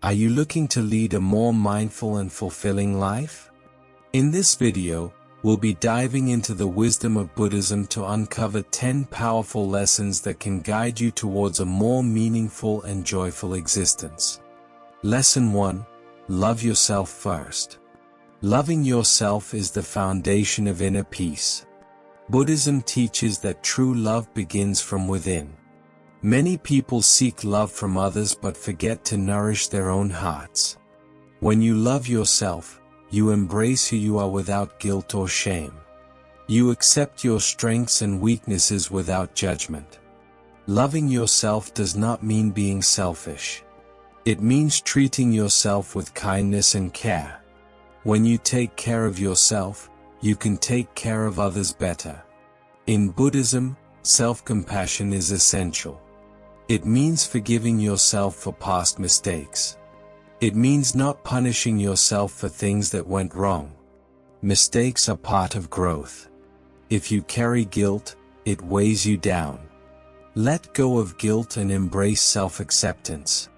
Are you looking to lead a more mindful and fulfilling life? In this video, we'll be diving into the wisdom of Buddhism to uncover 10 powerful lessons that can guide you towards a more meaningful and joyful existence. Lesson 1. Love yourself first. Loving yourself is the foundation of inner peace. Buddhism teaches that true love begins from within. Many people seek love from others but forget to nourish their own hearts. When you love yourself, you embrace who you are without guilt or shame. You accept your strengths and weaknesses without judgment. Loving yourself does not mean being selfish. It means treating yourself with kindness and care. When you take care of yourself, you can take care of others better. In Buddhism, self-compassion is essential. It means forgiving yourself for past mistakes. It means not punishing yourself for things that went wrong. Mistakes are part of growth. If you carry guilt, it weighs you down. Let go of guilt and embrace self-acceptance.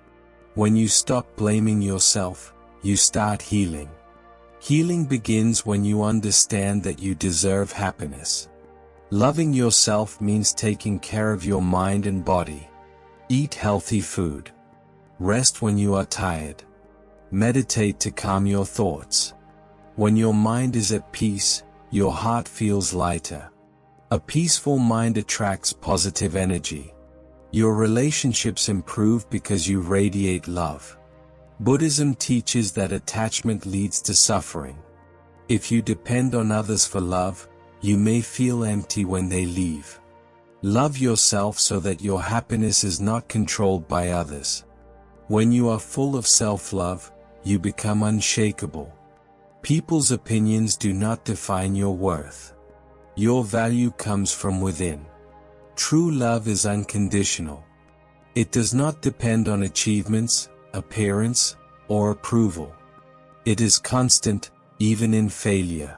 When you stop blaming yourself, you start healing. Healing begins when you understand that you deserve happiness. Loving yourself means taking care of your mind and body. Eat healthy food. Rest when you are tired. Meditate to calm your thoughts. When your mind is at peace, your heart feels lighter. A peaceful mind attracts positive energy. Your relationships improve because you radiate love. Buddhism teaches that attachment leads to suffering. If you depend on others for love, you may feel empty when they leave. Love yourself so that your happiness is not controlled by others. When you are full of self-love, you become unshakable. People's opinions do not define your worth. Your value comes from within. True love is unconditional. It does not depend on achievements, appearance, or approval. It is constant, even in failure.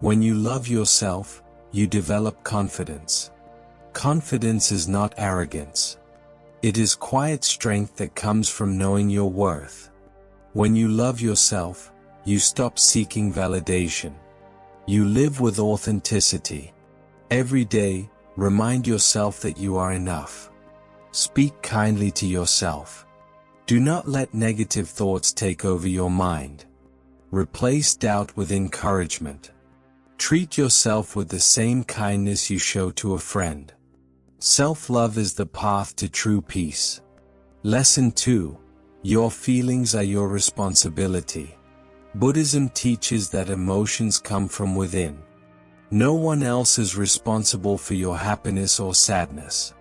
When you love yourself, you develop confidence. Confidence is not arrogance. It is quiet strength that comes from knowing your worth. When you love yourself, you stop seeking validation. You live with authenticity. Every day, remind yourself that you are enough. Speak kindly to yourself. Do not let negative thoughts take over your mind. Replace doubt with encouragement. Treat yourself with the same kindness you show to a friend. Self-love is the path to true peace. Lesson 2. Your feelings are your responsibility. Buddhism teaches that emotions come from within. No one else is responsible for your happiness or sadness.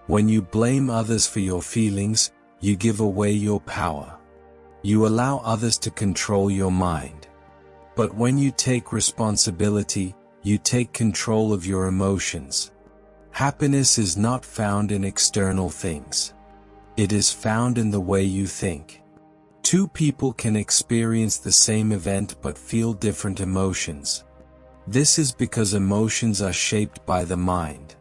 When you blame others for your feelings, you give away your power. You allow others to control your mind. But when you take responsibility, you take control of your emotions. Happiness is not found in external things. It is found in the way you think. Two people can experience the same event but feel different emotions. This is because emotions are shaped by the mind.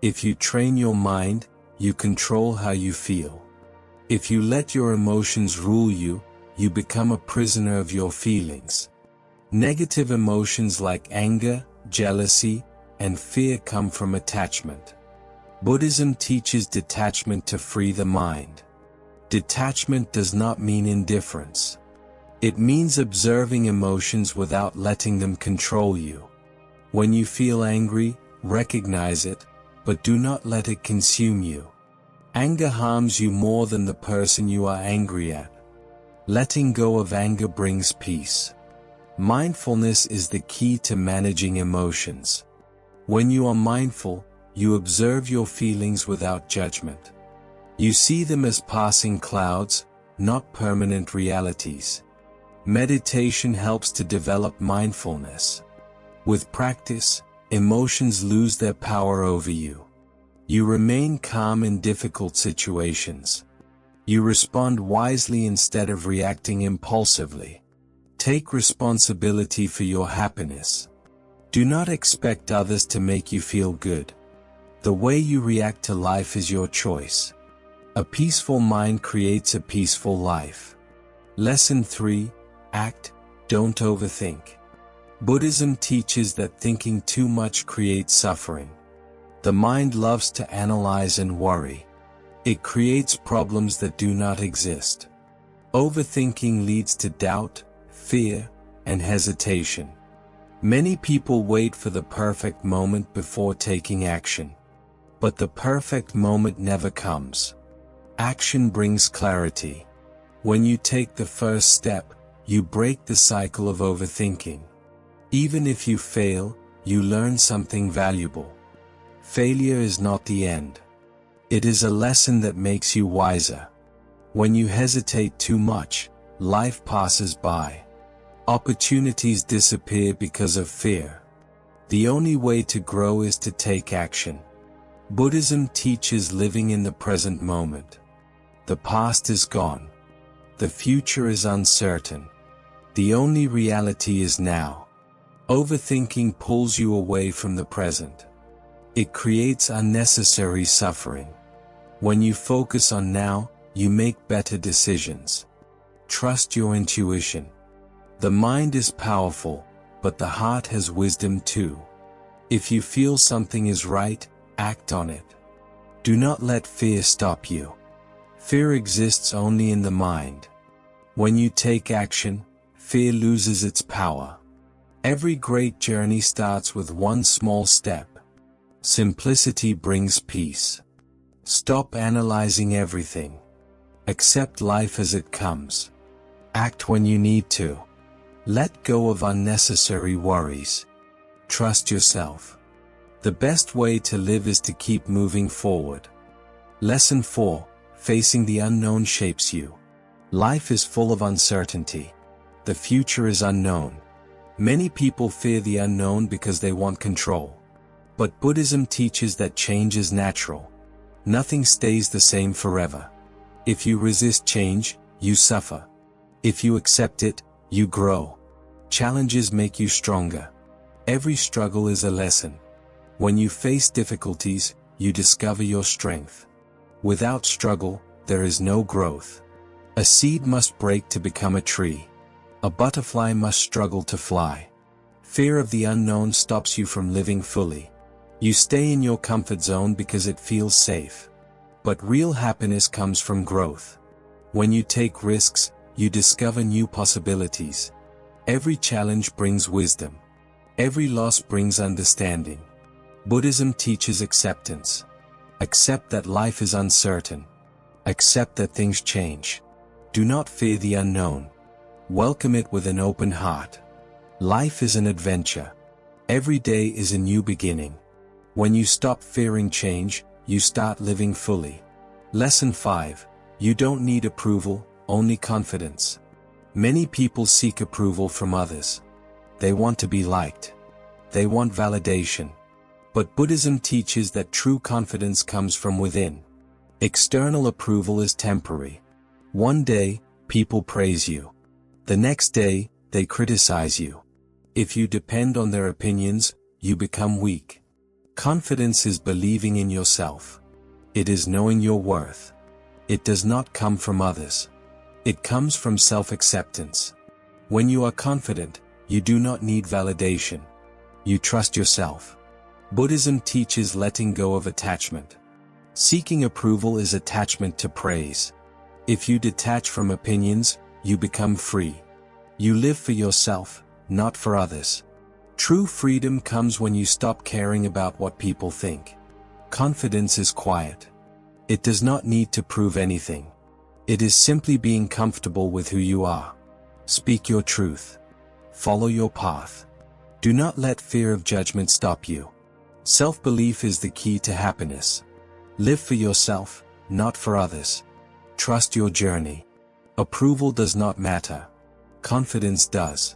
If you train your mind, you control how you feel. If you let your emotions rule you, you become a prisoner of your feelings. Negative emotions like anger, jealousy, and fear come from attachment. Buddhism teaches detachment to free the mind. Detachment does not mean indifference. It means observing emotions without letting them control you. When you feel angry, recognize it, but do not let it consume you. Anger harms you more than the person you are angry at. Letting go of anger brings peace. Mindfulness is the key to managing emotions. When you are mindful, you observe your feelings without judgment. You see them as passing clouds, not permanent realities. Meditation helps to develop mindfulness. With practice, emotions lose their power over you. You remain calm in difficult situations. You respond wisely instead of reacting impulsively. Take responsibility for your happiness. Do not expect others to make you feel good. The way you react to life is your choice. A peaceful mind creates a peaceful life. Lesson 3. Act, don't overthink. Buddhism teaches that thinking too much creates suffering. The mind loves to analyze and worry. It creates problems that do not exist. Overthinking leads to doubt, fear, and hesitation. Many people wait for the perfect moment before taking action. But the perfect moment never comes. Action brings clarity. When you take the first step, you break the cycle of overthinking. Even if you fail, you learn something valuable. Failure is not the end. It is a lesson that makes you wiser. When you hesitate too much, life passes by. Opportunities disappear because of fear. The only way to grow is to take action. Buddhism teaches living in the present moment. The past is gone. The future is uncertain. The only reality is now. Overthinking pulls you away from the present. It creates unnecessary suffering. When you focus on now, you make better decisions. Trust your intuition. The mind is powerful, but the heart has wisdom too. If you feel something is right, act on it. Do not let fear stop you. Fear exists only in the mind. When you take action, fear loses its power. Every great journey starts with one small step. Simplicity brings peace. Stop analyzing everything. Accept life as it comes. Act when you need to. Let go of unnecessary worries. Trust yourself. The best way to live is to keep moving forward. Lesson 4. Facing the unknown shapes you. Life is full of uncertainty. The future is unknown. Many people fear the unknown because they want control. But Buddhism teaches that change is natural. Nothing stays the same forever. If you resist change, you suffer. If you accept it, you grow. Challenges make you stronger. Every struggle is a lesson. When you face difficulties, you discover your strength. Without struggle, there is no growth. A seed must break to become a tree. A butterfly must struggle to fly. Fear of the unknown stops you from living fully. You stay in your comfort zone because it feels safe. But real happiness comes from growth. When you take risks, you discover new possibilities. Every challenge brings wisdom. Every loss brings understanding. Buddhism teaches acceptance. Accept that life is uncertain. Accept that things change. Do not fear the unknown. Welcome it with an open heart. Life is an adventure. Every day is a new beginning. When you stop fearing change, you start living fully. Lesson 5. You don't need approval, only confidence. Many people seek approval from others. They want to be liked. They want validation. But Buddhism teaches that true confidence comes from within. External approval is temporary. One day, people praise you. The next day, they criticize you. If you depend on their opinions, you become weak. Confidence is believing in yourself. It is knowing your worth. It does not come from others. It comes from self-acceptance. When you are confident, you do not need validation. You trust yourself. Buddhism teaches letting go of attachment. Seeking approval is attachment to praise. If you detach from opinions, you become free. You live for yourself, not for others. True freedom comes when you stop caring about what people think. Confidence is quiet. It does not need to prove anything. It is simply being comfortable with who you are. Speak your truth. Follow your path. Do not let fear of judgment stop you. Self-belief is the key to happiness. Live for yourself, not for others. Trust your journey. Approval does not matter. Confidence does.